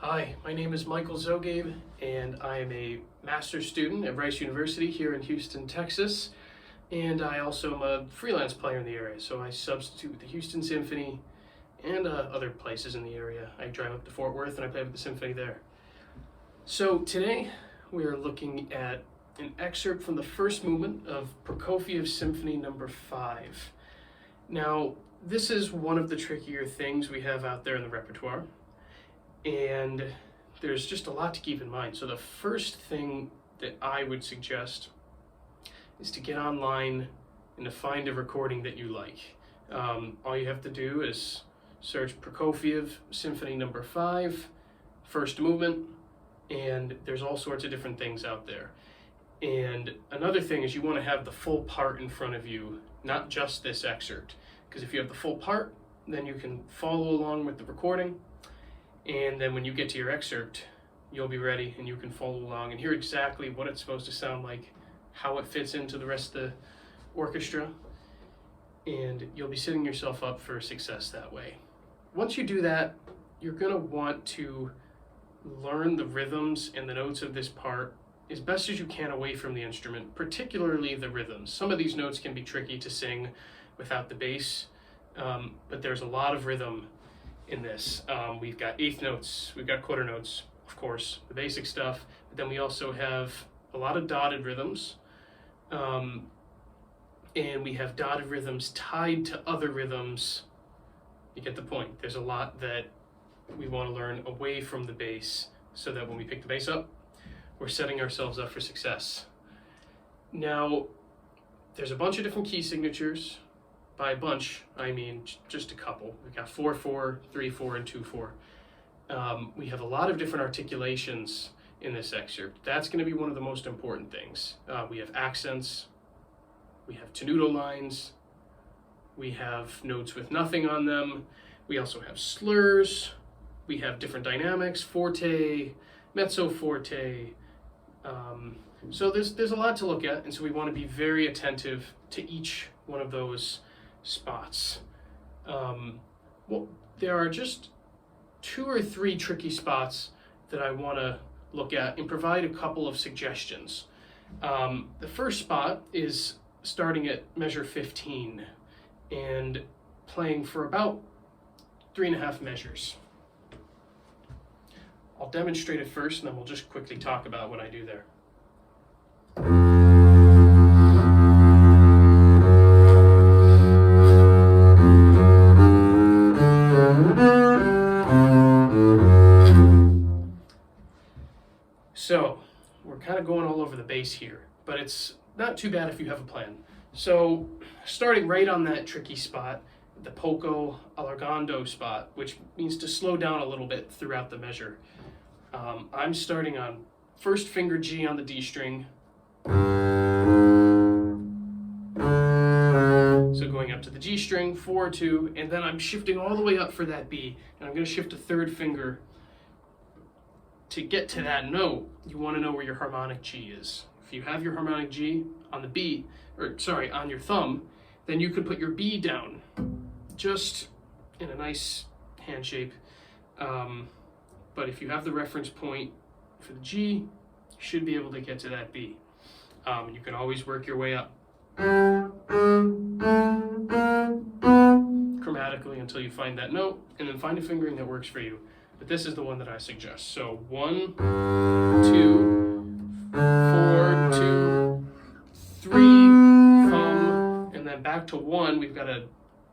Hi, my name is Michael Zogaib, and I am a master's student at Rice University here in Houston, Texas. And I also am a freelance player in the area, so I substitute with the Houston Symphony and other places in the area. I drive up to Fort Worth and I play with the Symphony there. So today we are looking at an excerpt from the first movement of Prokofiev's Symphony number 5. Now, this is one of the trickier things we have out there in the repertoire, and there's just a lot to keep in mind. So the first thing that I would suggest is to get online and to find a recording that you like. All you have to do is search Prokofiev Symphony number 5, first movement, and there's all sorts of different things out there. And another thing is you want to have the full part in front of you, not just this excerpt, because if you have the full part, then you can follow along with the recording, and then when you get to your excerpt, you'll be ready and you can follow along and hear exactly what it's supposed to sound like, how it fits into the rest of the orchestra, and you'll be setting yourself up for success that way. Once you do that, you're going to want to learn the rhythms and the notes of this part as best as you can away from the instrument, particularly the rhythms. Some of these notes can be tricky to sing without the bass, but there's a lot of rhythm in this. We've got eighth notes, we've got quarter notes, of course, the basic stuff, but then we also have a lot of dotted rhythms, and we have dotted rhythms tied to other rhythms. You get the point. There's a lot that we want to learn away from the bass so that when we pick the bass up, we're setting ourselves up for success. Now, there's a bunch of different key signatures. By a bunch, I mean just a couple. We've got 4/4, 3/4, and 2/4. We have a lot of different articulations in this excerpt. That's going to be one of the most important things. We have accents, we have tenuto lines, we have notes with nothing on them, we also have slurs, we have different dynamics, forte, mezzo forte. So there's a lot to look at, and so we want to be very attentive to each one of those spots. Well, there are just 2 or 3 tricky spots that I want to look at and provide a couple of suggestions. The first spot is starting at measure 15 and playing for about 3.5 measures. I'll demonstrate it first, and then we'll just quickly talk about what I do there. So we're kind of going all over the bass here, but it's not too bad if you have a plan. So starting right on that tricky spot, the poco allargando spot, which means to slow down a little bit throughout the measure. I'm starting on first finger G on the D string. So going up to the G string, 4, 2, and then I'm shifting all the way up for that B, and I'm going to shift a third finger. To get to that note, you want to know where your harmonic G is. If you have your harmonic G on the B, on your thumb, then you can put your B down, just in a nice hand shape. But if you have the reference point for the G, you should be able to get to that B. And you can always work your way up chromatically until you find that note, and then find a fingering that works for you. but this is the one that I suggest. So 1, 2, 4, 2, 3, thumb, and then back to 1, we've got an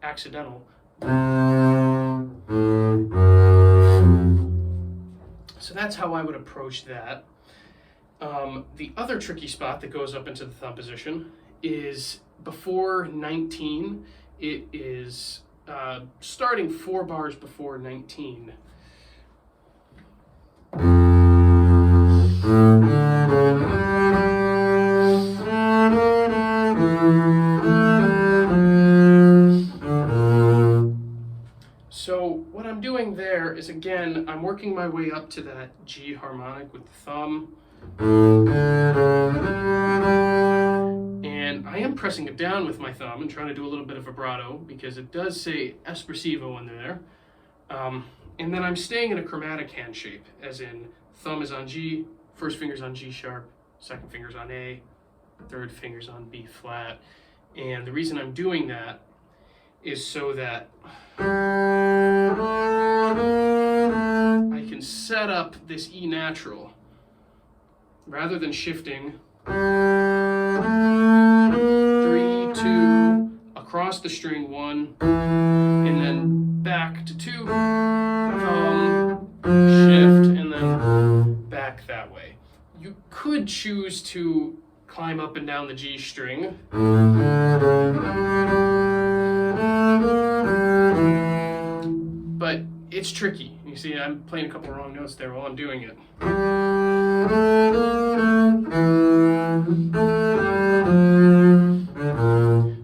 accidental. So that's how I would approach that. The other tricky spot that goes up into the thumb position is before 19. It is starting 4 bars before 19. So what I'm doing there is, again, I'm working my way up to that G harmonic with the thumb. And I am pressing it down with my thumb and trying to do a little bit of vibrato because it does say espressivo in there. And then I'm staying in a chromatic hand shape, as in thumb is on G, first finger's on G sharp, second finger's on A, third finger's on B flat. And the reason I'm doing that is so that I can set up this E natural rather than shifting 3, 2, across the string 1, and then back to 2, shift, and then back that way. You could choose to climb up and down the G string, but it's tricky. You see, I'm playing a couple of wrong notes there while I'm doing it.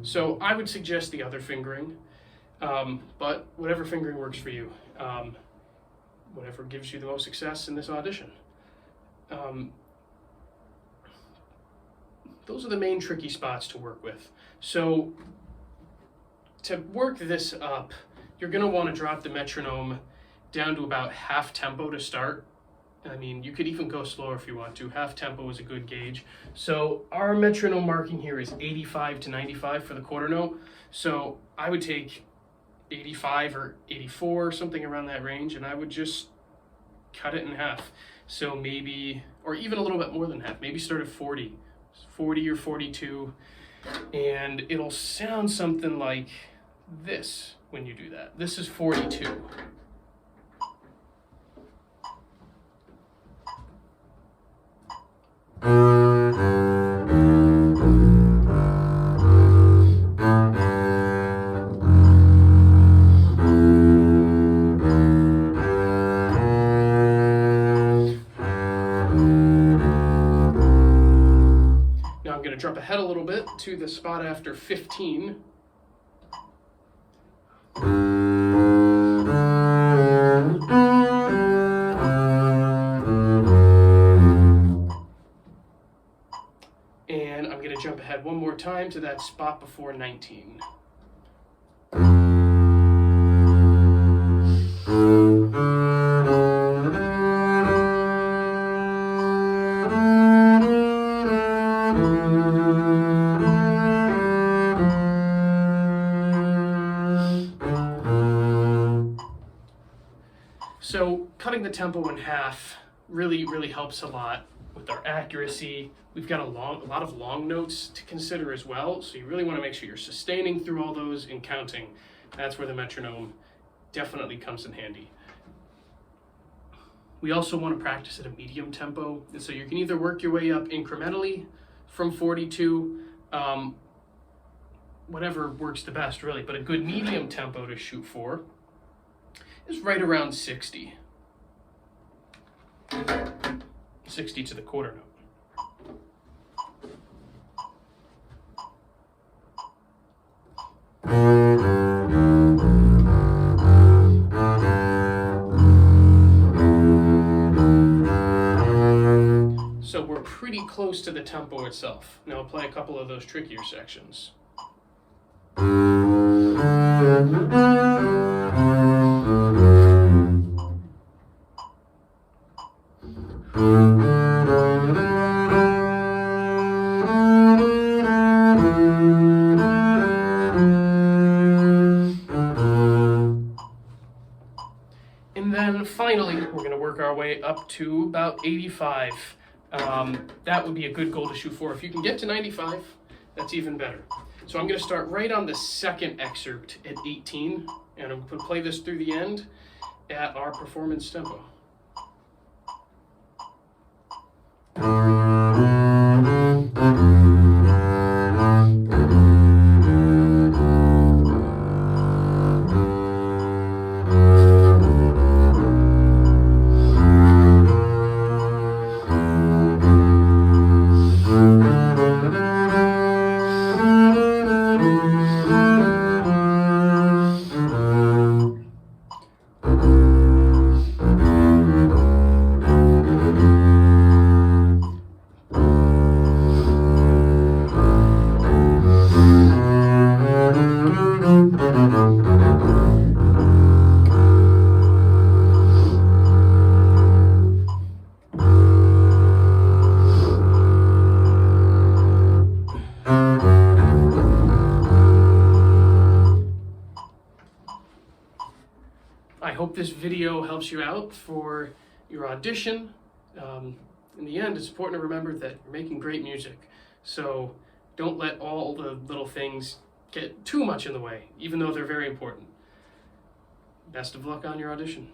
So I would suggest the other fingering, but whatever fingering works for you, whatever gives you the most success in this audition. Those are the main tricky spots to work with. So to work this up, you're going to want to drop the metronome down to about half tempo to start. I mean, you could even go slower if you want to. Half tempo is a good gauge. So our metronome marking here is 85 to 95 for the quarter note. So I would take 85 or 84, something around that range, and I would just cut it in half. So maybe, or even a little bit more than half, maybe start at 40 or 42, and it'll sound something like this when you do that. This is 42. Drop ahead a little bit to the spot after 15. And I'm going to jump ahead one more time to that spot before 19. So cutting the tempo in half really helps a lot with our accuracy. We've got a lot of long notes to consider as well, so you really want to make sure you're sustaining through all those and counting. That's where the metronome definitely comes in handy. We also want to practice at a medium tempo, and so you can either work your way up incrementally from 42, whatever works the best really, but a good medium tempo to shoot for is right around 60. 60 to the quarter note. So we're pretty close to the tempo itself. Now I'll play a couple of those trickier sections. And then finally, we're going to work our way up to about 85. That would be a good goal to shoot for. If you can get to 95, that's even better. So I'm going to start right on the second excerpt at 18, and I'm going to play this through the end at our performance tempo. I hope this video helps you out for your audition. In the end, it's important to remember that you're making great music. So don't let all the little things get too much in the way, even though they're very important. Best of luck on your audition.